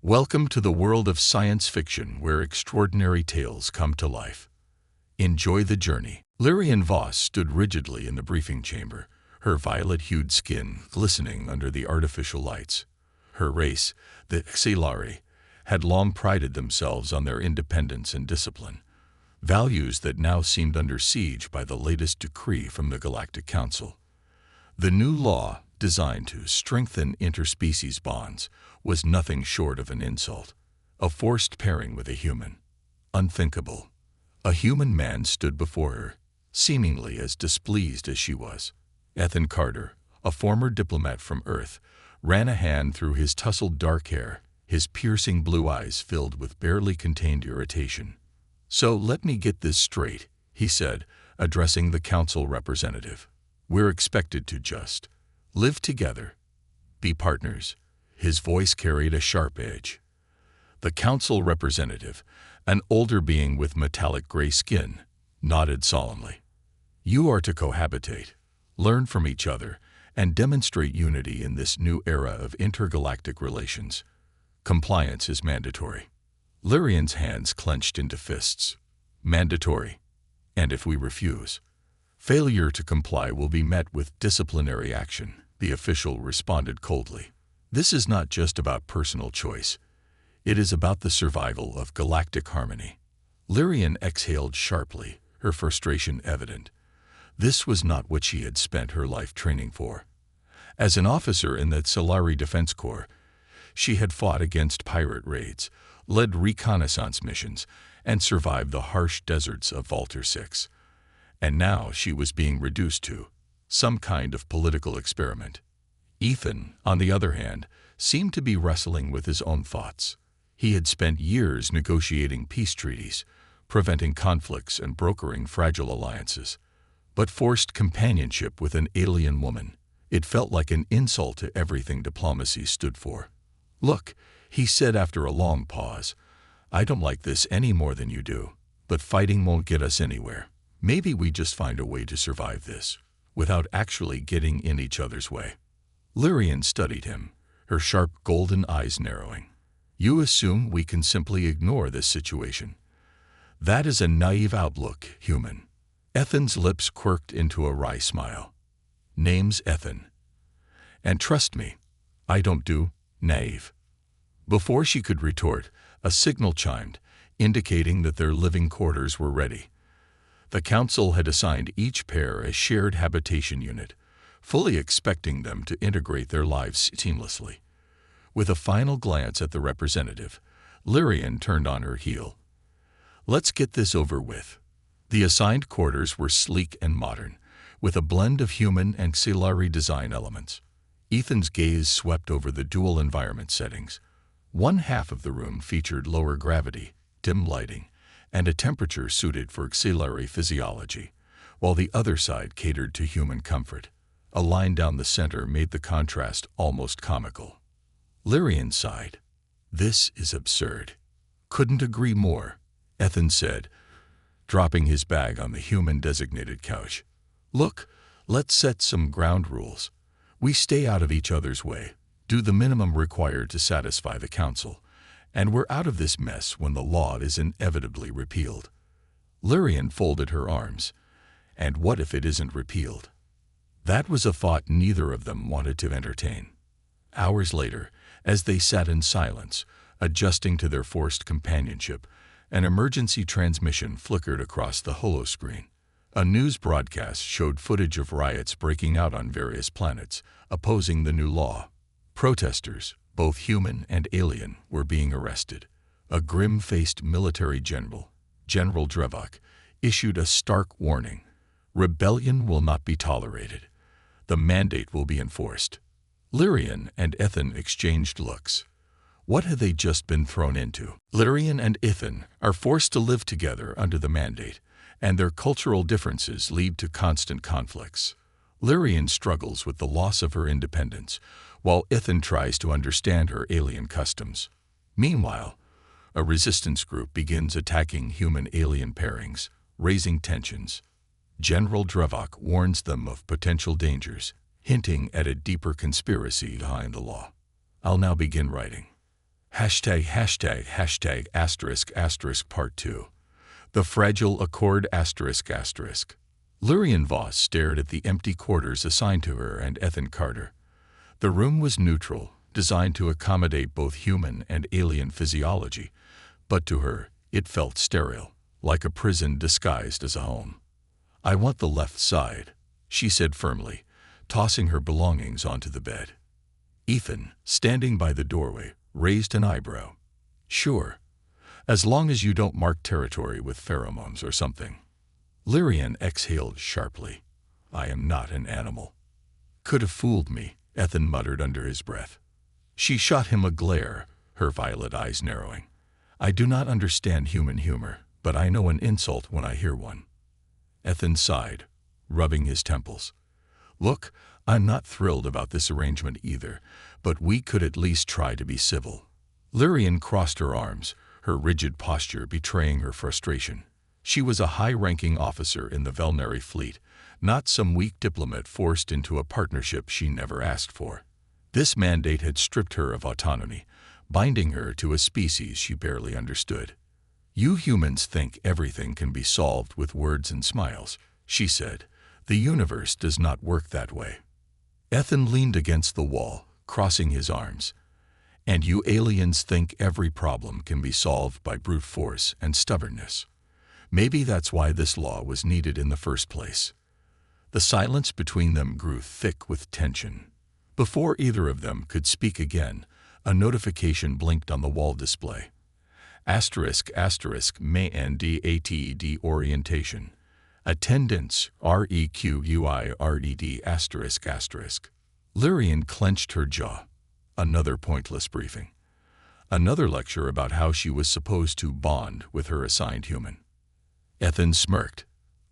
Welcome to the world of science fiction where extraordinary tales come to life. Enjoy the journey. Lyrian Voss stood rigidly in the briefing chamber, her violet-hued skin glistening under the artificial lights. Her race, the Xilari, had long prided themselves on their independence and discipline, values that now seemed under siege by the latest decree from the Galactic Council. The new law, designed to strengthen interspecies bonds, was nothing short of an insult. A forced pairing with a human. Unthinkable. A human man stood before her, seemingly as displeased as she was. Ethan Carter, a former diplomat from Earth, ran a hand through his tousled dark hair, his piercing blue eyes filled with barely contained irritation. "So let me get this straight," he said, addressing the council representative. "We're expected to just live together, be partners." His voice carried a sharp edge. The council representative, an older being with metallic gray skin, nodded solemnly. "You are to cohabitate, learn from each other, and demonstrate unity in this new era of intergalactic relations. Compliance is mandatory." Lyrian's hands clenched into fists. "Mandatory. And if we refuse, failure to comply will be met with disciplinary action," the official responded coldly. "This is not just about personal choice. It is about the survival of galactic harmony." Lyrian exhaled sharply, her frustration evident. This was not what she had spent her life training for. As an officer in the Xilari Defense Corps, she had fought against pirate raids, led reconnaissance missions, and survived the harsh deserts of Volta 6. And now she was being reduced to some kind of political experiment. Ethan, on the other hand, seemed to be wrestling with his own thoughts. He had spent years negotiating peace treaties, preventing conflicts and brokering fragile alliances. But forced companionship with an alien woman, it felt like an insult to everything diplomacy stood for. "Look," he said after a long pause, "I don't like this any more than you do, but fighting won't get us anywhere. Maybe we just find a way to survive this, without actually getting in each other's way." Lyrian studied him, her sharp golden eyes narrowing. "You assume we can simply ignore this situation. That is a naive outlook, human." Ethan's lips quirked into a wry smile. "Name's Ethan. And trust me, I don't do naive." Before she could retort, a signal chimed, indicating that their living quarters were ready. The council had assigned each pair a shared habitation unit, fully expecting them to integrate their lives seamlessly. With a final glance at the representative, Lyrian turned on her heel. "Let's get this over with." The assigned quarters were sleek and modern, with a blend of human and Xilari design elements. Ethan's gaze swept over the dual environment settings. One half of the room featured lower gravity, dim lighting, and a temperature suited for Xilari physiology, while the other side catered to human comfort. A line down the center made the contrast almost comical. Lyrian sighed. "This is absurd." "Couldn't agree more," Ethan said, dropping his bag on the human-designated couch. "Look, let's set some ground rules. We stay out of each other's way, do the minimum required to satisfy the council, and we're out of this mess when the law is inevitably repealed." Lyrian folded her arms. And what if it isn't repealed? That was a thought neither of them wanted to entertain. Hours later, as they sat in silence, adjusting to their forced companionship, an emergency transmission flickered across the holoscreen. A news broadcast showed footage of riots breaking out on various planets, opposing the new law. Protesters, both human and alien, were being arrested. A grim-faced military general, General Drevok, issued a stark warning. "Rebellion will not be tolerated. The mandate will be enforced." Lyrian and Ethan exchanged looks. What had they just been thrown into? Lyrian and Ethan are forced to live together under the mandate, and their cultural differences lead to constant conflicts. Lyrian struggles with the loss of her independence, while Ethan tries to understand her alien customs. Meanwhile, a resistance group begins attacking human-alien pairings, raising tensions. General Drevok warns them of potential dangers, hinting at a deeper conspiracy behind the law. "I'll now begin writing. ###** Part 2. The Fragile Accord ****. Lyrian Voss stared at the empty quarters assigned to her and Ethan Carter. The room was neutral, designed to accommodate both human and alien physiology, but to her, it felt sterile, like a prison disguised as a home. "I want the left side," she said firmly, tossing her belongings onto the bed. Ethan, standing by the doorway, raised an eyebrow. "Sure, as long as you don't mark territory with pheromones or something." Lyrian exhaled sharply. "I am not an animal." "Could have fooled me," Ethan muttered under his breath. She shot him a glare, her violet eyes narrowing. "I do not understand human humor, but I know an insult when I hear one." Ethan sighed, rubbing his temples. "Look, I'm not thrilled about this arrangement either, but we could at least try to be civil." Lyrian crossed her arms, her rigid posture betraying her frustration. She was a high-ranking officer in the Velnary fleet, not some weak diplomat forced into a partnership she never asked for. This mandate had stripped her of autonomy, binding her to a species she barely understood. "You humans think everything can be solved with words and smiles," she said. "The universe does not work that way." Ethan leaned against the wall, crossing his arms. "And you aliens think every problem can be solved by brute force and stubbornness. Maybe that's why this law was needed in the first place." The silence between them grew thick with tension. Before either of them could speak again, a notification blinked on the wall display. ****mandated orientation. Attendance required****. Lyrian clenched her jaw. Another pointless briefing. Another lecture about how she was supposed to bond with her assigned human. Ethan smirked.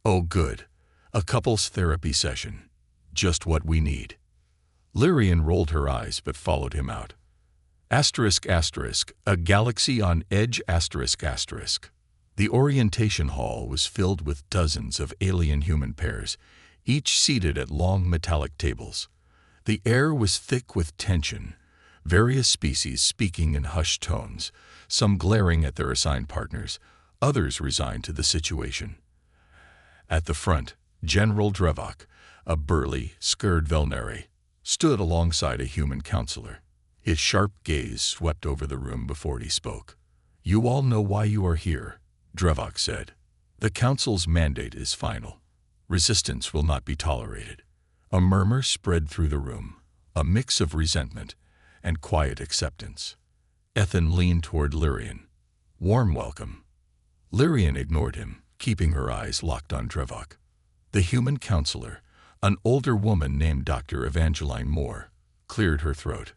"Oh good. A couples therapy session. Just what we need." Lyrian rolled her eyes but followed him out. ****, a galaxy on edge****. The orientation hall was filled with dozens of alien-human pairs, each seated at long metallic tables. The air was thick with tension, various species speaking in hushed tones, some glaring at their assigned partners, others resigned to the situation. At the front, General Drevok, a burly, scared Velnary, stood alongside a human counselor. His sharp gaze swept over the room before he spoke. "You all know why you are here," Drevok said. "The Council's mandate is final. Resistance will not be tolerated." A murmur spread through the room, a mix of resentment and quiet acceptance. Ethan leaned toward Lyrian. "Warm welcome." Lyrian ignored him, keeping her eyes locked on Drevok. The human counselor, an older woman named Dr. Evangeline Moore, cleared her throat.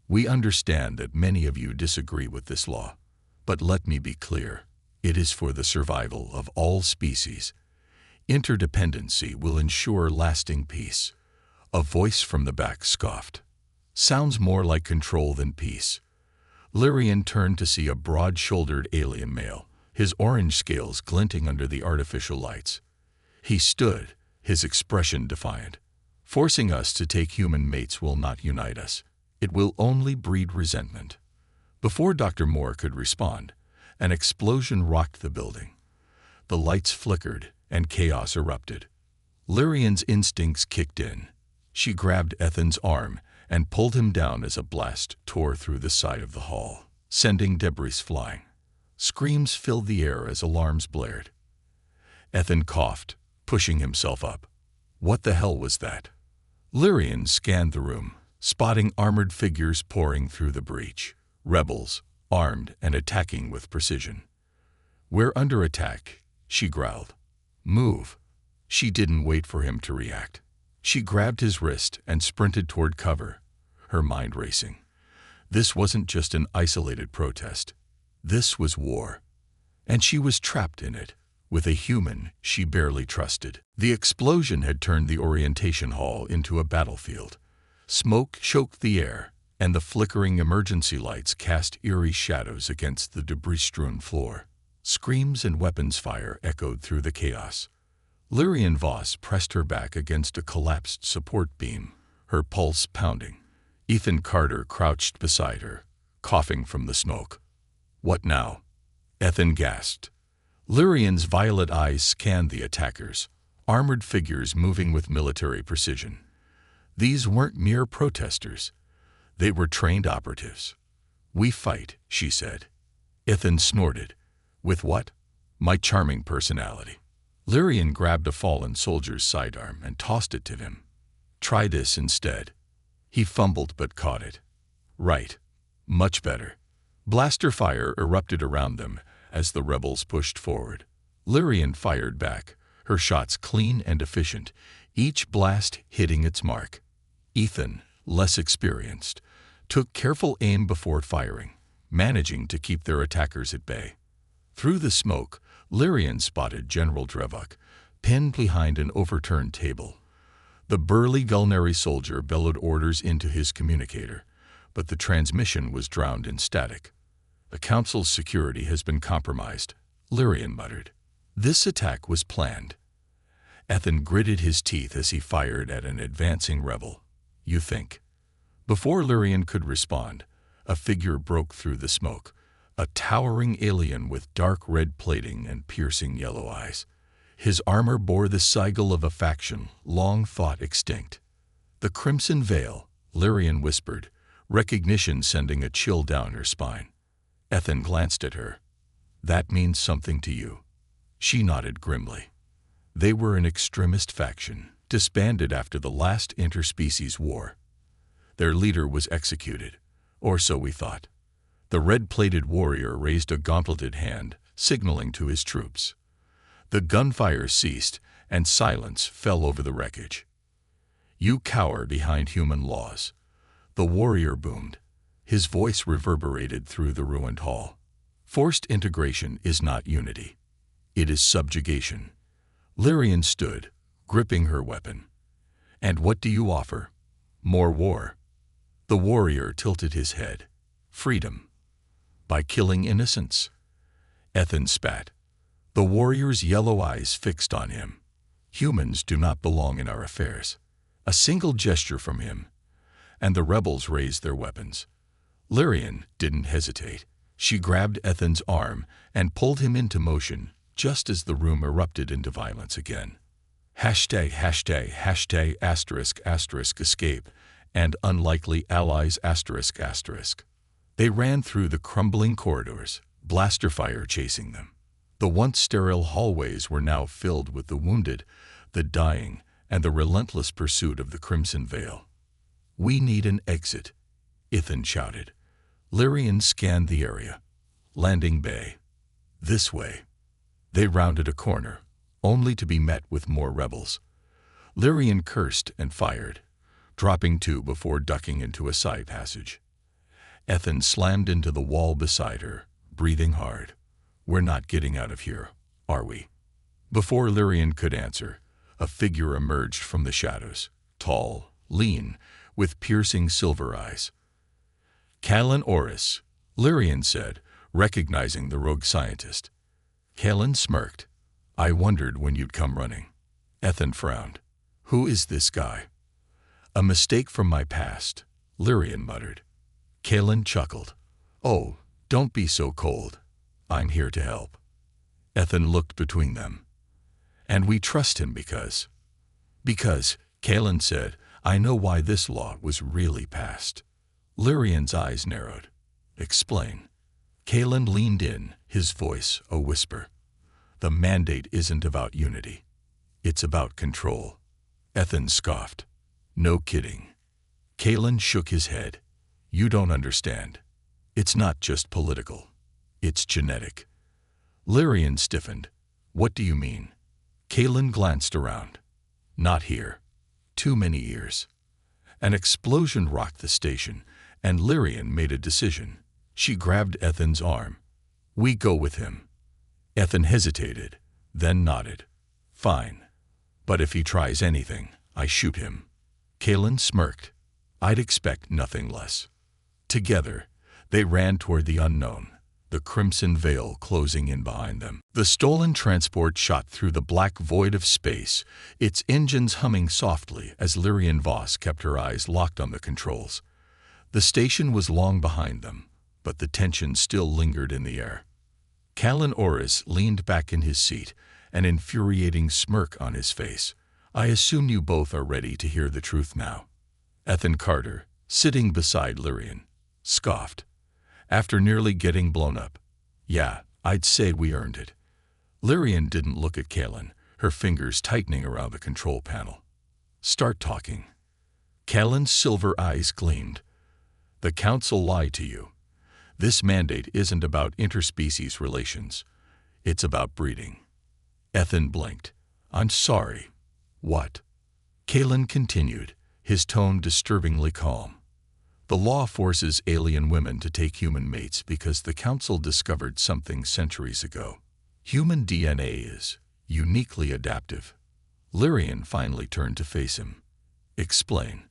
"We understand that many of you disagree with this law, but let me be clear. It is for the survival of all species. Interdependency will ensure lasting peace." A voice from the back scoffed. "Sounds more like control than peace." Lyrian turned to see a broad-shouldered alien male, his orange scales glinting under the artificial lights. He stood, his expression defiant. "Forcing us to take human mates will not unite us. It will only breed resentment." Before Dr. Moore could respond, an explosion rocked the building. The lights flickered and chaos erupted. Lyrian's instincts kicked in. She grabbed Ethan's arm and pulled him down as a blast tore through the side of the hall, sending debris flying. Screams filled the air as alarms blared. Ethan coughed, pushing himself up. What the hell was that? Lyrian scanned the room, spotting armored figures pouring through the breach. Rebels, armed and attacking with precision. "We're under attack," she growled. "Move." She didn't wait for him to react. She grabbed his wrist and sprinted toward cover, her mind racing. This wasn't just an isolated protest. This was war. And she was trapped in it, with a human she barely trusted. The explosion had turned the orientation hall into a battlefield. Smoke choked the air, and the flickering emergency lights cast eerie shadows against the debris-strewn floor. Screams and weapons fire echoed through the chaos. Lyrian Voss pressed her back against a collapsed support beam, her pulse pounding. Ethan Carter crouched beside her, coughing from the smoke. "What now?" Ethan gasped. Lyrian's violet eyes scanned the attackers, armored figures moving with military precision. These weren't mere protesters. They were trained operatives. "We fight," she said. Ethan snorted. "With what?" "My charming personality." Lyrian grabbed a fallen soldier's sidearm and tossed it to him. "Try this instead." He fumbled but caught it. "Right. Much better." Blaster fire erupted around them as the rebels pushed forward. Lyrian fired back, her shots clean and efficient, each blast hitting its mark. Ethan, less experienced, took careful aim before firing, managing to keep their attackers at bay. Through the smoke, Lyrian spotted General Drevuk, pinned behind an overturned table. The burly Gulnari soldier bellowed orders into his communicator, but the transmission was drowned in static. "The Council's security has been compromised," Lyrian muttered. This attack was planned. Ethan gritted his teeth as he fired at an advancing rebel. "You think?" Before Lyrian could respond, a figure broke through the smoke, a towering alien with dark red plating and piercing yellow eyes. His armor bore the sigil of a faction long thought extinct. "The Crimson Veil," Lyrian whispered, recognition sending a chill down her spine. Ethan glanced at her. "That means something to you." She nodded grimly. They were an extremist faction, disbanded after the last interspecies war. Their leader was executed, or so we thought. The red-plated warrior raised a gauntleted hand, signaling to his troops. The gunfire ceased, and silence fell over the wreckage. "You cower behind human laws," the warrior boomed. His voice reverberated through the ruined hall. "Forced integration is not unity. It is subjugation." Lyrian stood, gripping her weapon. "And what do you offer?" "More war." The warrior tilted his head. "Freedom." "By killing innocents?" Ethan spat. The warrior's yellow eyes fixed on him. "Humans do not belong in our affairs." A single gesture from him, and the rebels raised their weapons. Lyrian didn't hesitate. She grabbed Ethan's arm and pulled him into motion just as the room erupted into violence again. #####* escape and unlikely allies ****. They ran through the crumbling corridors, blaster fire chasing them. The once sterile hallways were now filled with the wounded, the dying, and the relentless pursuit of the Crimson Veil. "We need an exit," Ethan shouted. Lyrian scanned the area. "Landing bay. This way." They rounded a corner, only to be met with more rebels. Lyrian cursed and fired, dropping two before ducking into a side passage. Ethan slammed into the wall beside her, breathing hard. "We're not getting out of here, are we?" Before Lyrian could answer, a figure emerged from the shadows, tall, lean, with piercing silver eyes. "Callan Oris," Lyrian said, recognizing the rogue scientist. Callan smirked. "I wondered when you'd come running." Ethan frowned. "Who is this guy?" "A mistake from my past," Lyrian muttered. Callan chuckled. "Oh, don't be so cold. I'm here to help." Ethan looked between them. "And we trust him because..." "Because," Callan said, "I know why this law was really passed." Lyrian's eyes narrowed. "Explain." Callan leaned in, his voice a whisper. "The mandate isn't about unity. It's about control." Ethan scoffed. "No kidding." Callan shook his head. "You don't understand. It's not just political. It's genetic." Lyrian stiffened. "What do you mean?" Callan glanced around. "Not here. Too many ears." An explosion rocked the station, and Lyrian made a decision. She grabbed Ethan's arm. "We go with him." Ethan hesitated, then nodded. "Fine. But if he tries anything, I shoot him." Callan smirked. "I'd expect nothing less." Together, they ran toward the unknown, the Crimson Veil closing in behind them. The stolen transport shot through the black void of space, its engines humming softly as Lyrian Voss kept her eyes locked on the controls. The station was long behind them, but the tension still lingered in the air. Callan Oris leaned back in his seat, an infuriating smirk on his face. I assume you both are ready to hear the truth now. Ethan Carter, sitting beside Lyrian, scoffed. After nearly getting blown up. Yeah, I'd say we earned it. Lyrian didn't look at Callan, her fingers tightening around the control panel. Start talking. Callan's silver eyes gleamed. The Council lied to you. This mandate isn't about interspecies relations. It's about breeding. Ethan blinked. I'm sorry. What? Callan continued, his tone disturbingly calm. The law forces alien women to take human mates because the Council discovered something centuries ago. Human DNA is uniquely adaptive. Lyrian finally turned to face him. Explain.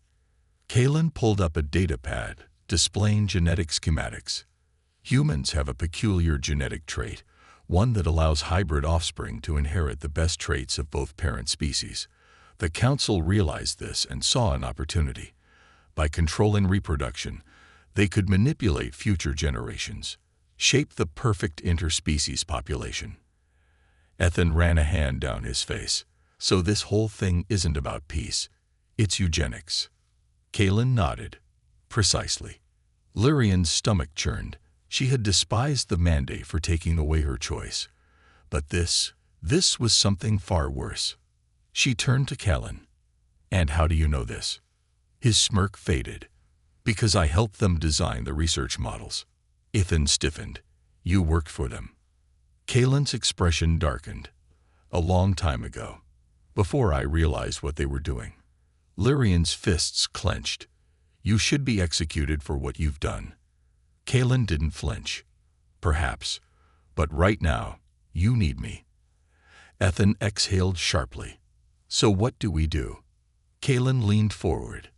Callan pulled up a data pad, displaying genetic schematics. Humans have a peculiar genetic trait, one that allows hybrid offspring to inherit the best traits of both parent species. The Council realized this and saw an opportunity. By controlling reproduction, they could manipulate future generations, shape the perfect interspecies population. Ethan ran a hand down his face. So this whole thing isn't about peace. It's eugenics. Callan nodded. Precisely. Lyrian's stomach churned. She had despised the mandate for taking away her choice. But this was something far worse. She turned to Callan. And how do you know this? His smirk faded. Because I helped them design the research models. Ethan stiffened. You worked for them. Callan's expression darkened. A long time ago. Before I realized what they were doing. Lyrian's fists clenched. You should be executed for what you've done. Callan didn't flinch. Perhaps. But right now, you need me. Ethan exhaled sharply. So what do we do? Callan leaned forward.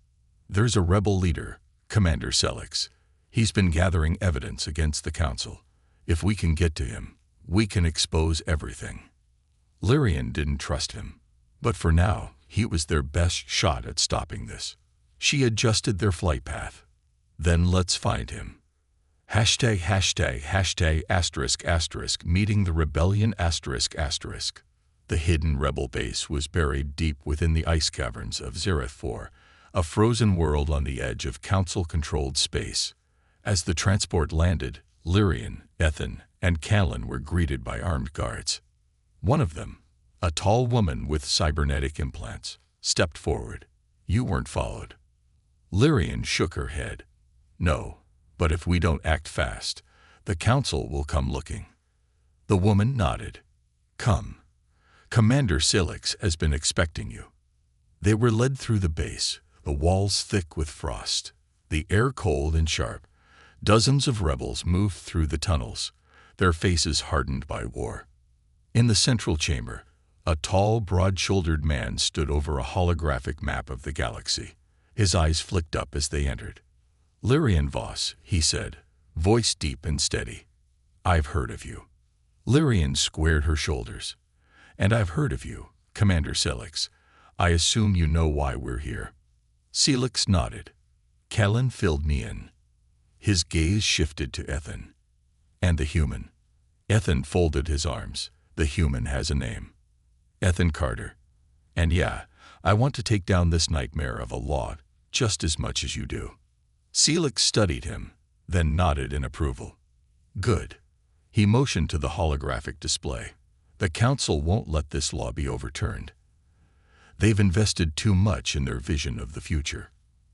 There's a rebel leader, Commander Selix. He's been gathering evidence against the Council. If we can get to him, we can expose everything. Lyrian didn't trust him. But for now, he was their best shot at stopping this. She adjusted their flight path. Then let's find him. ###***** meeting the rebellion ****. The hidden rebel base was buried deep within the ice caverns of Zereth 4, a frozen world on the edge of Council-controlled space. As the transport landed, Lyrian, Ethan, and Callan were greeted by armed guards. One of them, a tall woman with cybernetic implants, stepped forward. You weren't followed. Lyrian shook her head. No, but if we don't act fast, the Council will come looking. The woman nodded. Come. Commander Selix has been expecting you. They were led through the base, the walls thick with frost, the air cold and sharp. Dozens of rebels moved through the tunnels, their faces hardened by war. In the central chamber, a tall, broad-shouldered man stood over a holographic map of the galaxy. His eyes flicked up as they entered. Lyrian Voss, he said, voice deep and steady. I've heard of you. Lyrian squared her shoulders. And I've heard of you, Commander Selix. I assume you know why we're here. Selix nodded. Callan filled me in. His gaze shifted to Ethan. And the human. Ethan folded his arms. The human has a name. Ethan Carter. And yeah, I want to take down this nightmare of a law just as much as you do. Selix studied him, then nodded in approval. Good. He motioned to the holographic display. The Council won't let this law be overturned. They've invested too much in their vision of the future.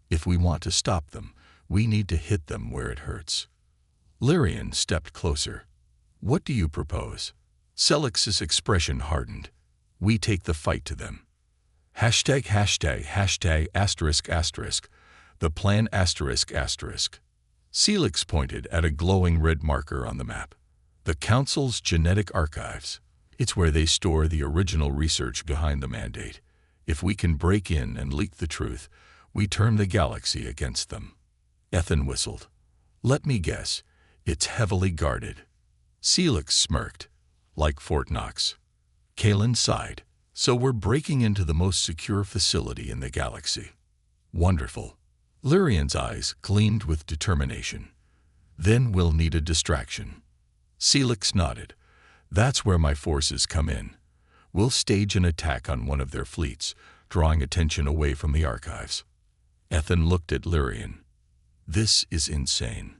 If we want to stop them, we need to hit them where it hurts. Lyrian stepped closer. What do you propose? Selix's expression hardened. We take the fight to them. ###*******. The plan *******. Selix pointed at a glowing red marker on the map. The Council's genetic archives. It's where they store the original research behind the mandate. If we can break in and leak the truth, we turn the galaxy against them. Ethan whistled. Let me guess, it's heavily guarded. Selix smirked. Like Fort Knox. Callan sighed. So we're breaking into the most secure facility in the galaxy. Wonderful. Lyrian's eyes gleamed with determination. Then we'll need a distraction. Celix nodded. That's where my forces come in. We'll stage an attack on one of their fleets, drawing attention away from the archives. Ethan looked at Lyrian. This is insane.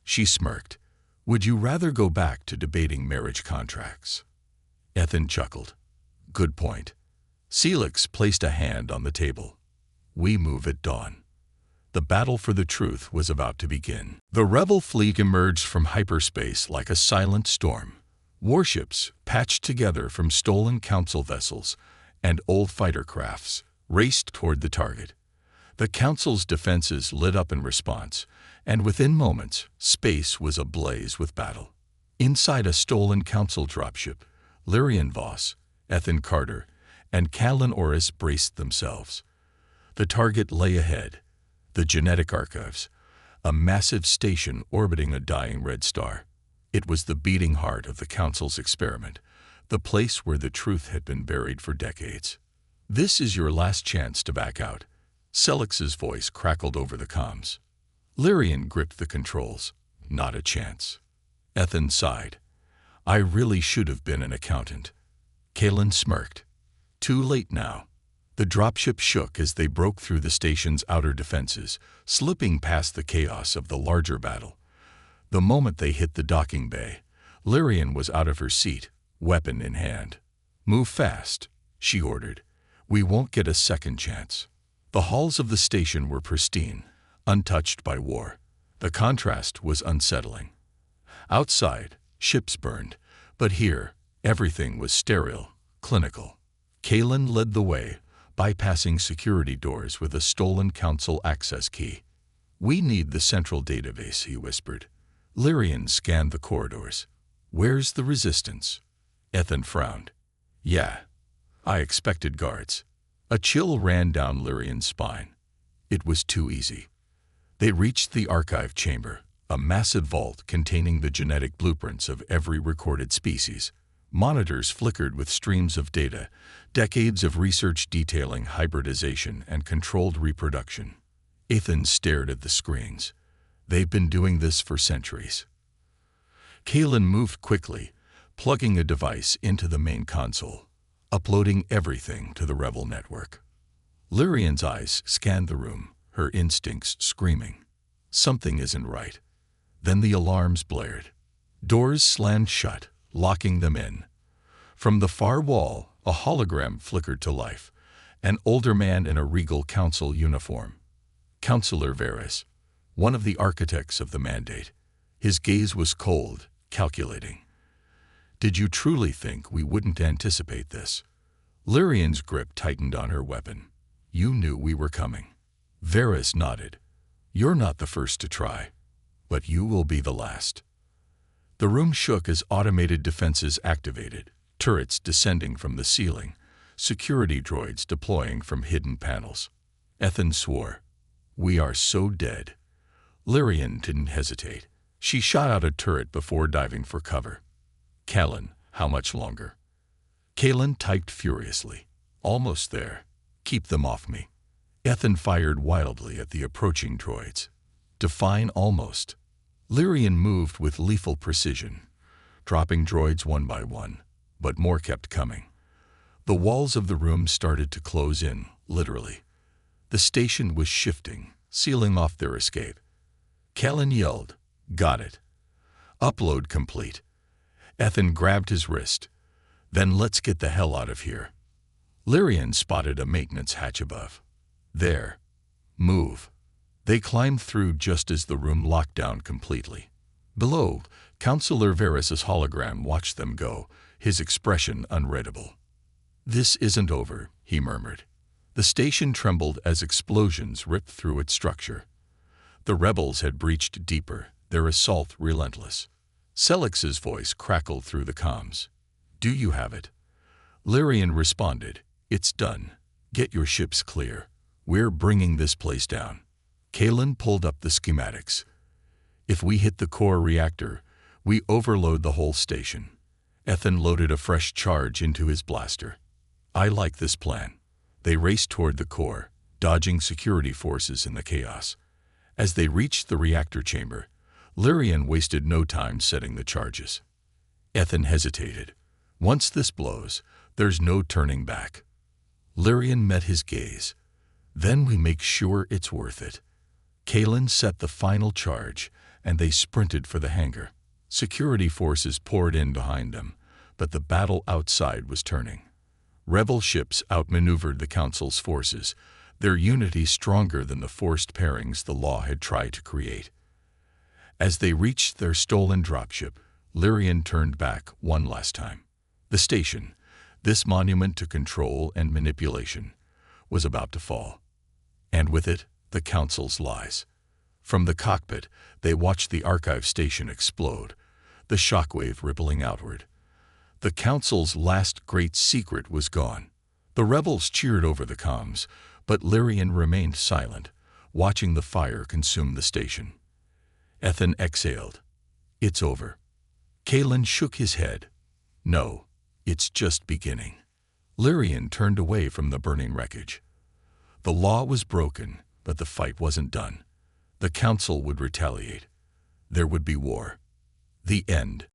She smirked. Would you rather go back to debating marriage contracts? Ethan chuckled. Good point. Celix placed a hand on the table. We move at dawn. The battle for the truth was about to begin. The rebel fleet emerged from hyperspace like a silent storm. Warships, patched together from stolen council vessels and old fighter crafts, raced toward the target. The council's defenses lit up in response, and within moments, space was ablaze with battle. Inside a stolen council dropship, Lyrian Voss, Ethan Carter, and Callan Oris braced themselves. The target lay ahead. The genetic archives, a massive station orbiting a dying red star. It was the beating heart of the Council's experiment, the place where the truth had been buried for decades. This is your last chance to back out. Celix's voice crackled over the comms. Lyrian gripped the controls. Not a chance. Ethan sighed. I really should have been an accountant. Callan smirked. Too late now. The dropship shook as they broke through the station's outer defenses, slipping past the chaos of the larger battle. The moment they hit the docking bay, Lyrian was out of her seat, weapon in hand. Move fast, she ordered. We won't get a second chance. The halls of the station were pristine, untouched by war. The contrast was unsettling. Outside, ships burned, but here, everything was sterile, clinical. Callan led the way, bypassing security doors with a stolen council access key. We need the central database, he whispered. Lyrian scanned the corridors. Where's the resistance? Ethan frowned. Yeah, I expected guards. A chill ran down Lyrian's spine. It was too easy. They reached the archive chamber, a massive vault containing the genetic blueprints of every recorded species. Monitors flickered with streams of data, decades of research detailing hybridization and controlled reproduction. Ethan stared at the screens. They've been doing this for centuries. Callan moved quickly, plugging a device into the main console, uploading everything to the Rebel network. Lyrian's eyes scanned the room, her instincts screaming. Something isn't right. Then the alarms blared. Doors slammed shut, locking them in. From the far wall, a hologram flickered to life, an older man in a regal council uniform. Councillor Varys, one of the architects of the mandate. His gaze was cold, calculating. Did you truly think we wouldn't anticipate this? Lyrian's grip tightened on her weapon. You knew we were coming. Varys nodded. You're not the first to try, but you will be the last. The room shook as automated defenses activated, turrets descending from the ceiling, security droids deploying from hidden panels. Ethan swore. We are so dead. Lyrian didn't hesitate. She shot out a turret before diving for cover. Callan, how much longer? Callan typed furiously. Almost there. Keep them off me. Ethan fired wildly at the approaching droids. Define almost. Lyrian moved with lethal precision, dropping droids one by one, but more kept coming. The walls of the room started to close in, literally. The station was shifting, sealing off their escape. Callan yelled, Got it. Upload complete. Ethan grabbed his wrist. Then let's get the hell out of here. Lyrian spotted a maintenance hatch above. There. Move. They climbed through just as the room locked down completely. Below, Councillor Varys' hologram watched them go, his expression unreadable. This isn't over, he murmured. The station trembled as explosions ripped through its structure. The rebels had breached deeper, their assault relentless. Celix's voice crackled through the comms. Do you have it? Lyrian responded. It's done. Get your ships clear. We're bringing this place down. Callan pulled up the schematics. If we hit the core reactor, we overload the whole station. Ethan loaded a fresh charge into his blaster. I like this plan. They raced toward the core, dodging security forces in the chaos. As they reached the reactor chamber, Lyrian wasted no time setting the charges. Ethan hesitated. Once this blows, there's no turning back. Lyrian met his gaze. Then we make sure it's worth it. Kalen set the final charge, and they sprinted for the hangar. Security forces poured in behind them, but the battle outside was turning. Rebel ships outmaneuvered the Council's forces, their unity stronger than the forced pairings the law had tried to create. As they reached their stolen dropship, Lyrian turned back one last time. The station, this monument to control and manipulation, was about to fall. And with it, the Council's lies. From the cockpit, they watched the archive station explode, the shockwave rippling outward. The Council's last great secret was gone. The rebels cheered over the comms, but Lyrian remained silent, watching the fire consume the station. Ethan exhaled. It's over. Kalen shook his head. No, it's just beginning. Lyrian turned away from the burning wreckage. The law was broken, but the fight wasn't done. The Council would retaliate. There would be war. The end.